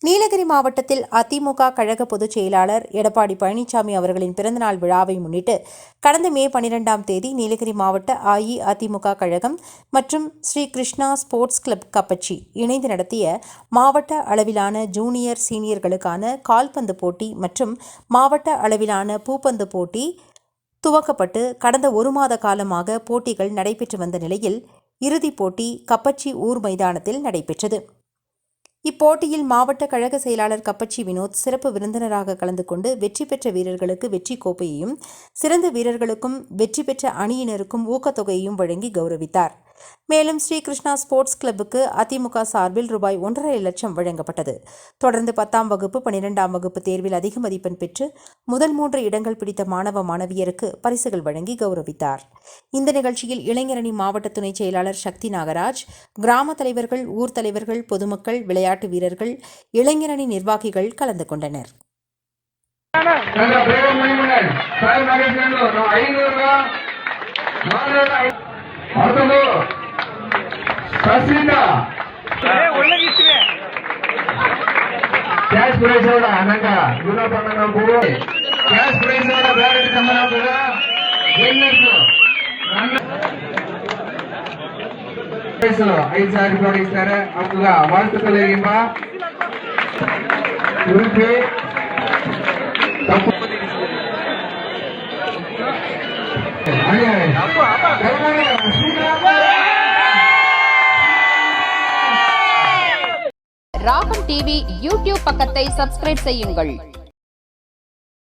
நீலகிரி மாவட்டத்தில் அதிமுக கழக பொதுச் செயலாளர் எடப்பாடி பழனிசாமி அவர்களின் பிறந்தநாள் விழாவை முன்னிட்டு கடந்த மே 12ஆம் தேதி நீலகிரி மாவட்ட அஇஅதிமுக கழகம் மற்றும் ஸ்ரீ கிருஷ்ணா ஸ்போர்ட்ஸ் கிளப் கப்பச்சி இணைந்து நடத்திய மாவட்ட அளவிலான ஜூனியர் சீனியர்களுக்கான கால்பந்து போட்டி மற்றும் மாவட்ட அளவிலான பூப்பந்து போட்டி துவக்கப்பட்டு கடந்த ஒரு மாத காலமாக போட்டிகள் நடைபெற்று வந்த நிலையில் இறுதிப் போட்டி கப்பச்சி ஊர் மைதானத்தில் நடைபெற்றது. இப்போட்டியில் மாவட்ட கழக செயலாளர் கப்பச்சி வினோத் சிறப்பு விருந்தினராக கலந்து கொண்டு வெற்றி பெற்ற வீரர்களுக்கு வெற்றி கோப்பையையும் சிறந்த வீரர்களுக்கும் வெற்றி பெற்ற அணியினருக்கும் ஊக்கத்தொகையையும் வழங்கி கௌரவித்தார். மேலும் ஸ்ரீ கிருஷ்ணா ஸ்போர்ட்ஸ் கிளப்புக்கு அதிமுக சார்பில் ரூபாய் 1.5 லட்சம் வழங்கப்பட்டது. தொடர்ந்து 10ஆம் வகுப்பு 12ஆம் வகுப்பு தேர்வில் அதிக மதிப்பெண் பெற்று முதல் 3 இடங்கள் பிடித்த மாணவ மாணவியருக்கு பரிசுகள் வழங்கி கௌரவித்தார். இந்த நிகழ்ச்சியில் இளைஞரணி மாவட்ட துணை செயலாளர் சக்தி நாகராஜ், கிராம தலைவர்கள், ஊர் தலைவர்கள், பொதுமக்கள், விளையாட்டு வீரர்கள், இளைஞரணி நிர்வாகிகள் கலந்து கொண்டனர். ಕ್ಯಾಶ್ ಪ್ರೈಸ್ ಅನ್ನಂಗ ಯುನಪಣ್ಣ ನಾವು ಕ್ಯಾಶ್ ಪ್ರೈಸ್ ಬೇರೆ ತಮ್ಮನ ₹5,000 ಇಸ್ತಾರೆ ಅವಾಗ வாழ்த்துக்கள் ಉಡುಪಿ ராகம் டிவி யூடியூப் பக்கத்தை சப்ஸ்கிரைப் செய்யுங்கள்.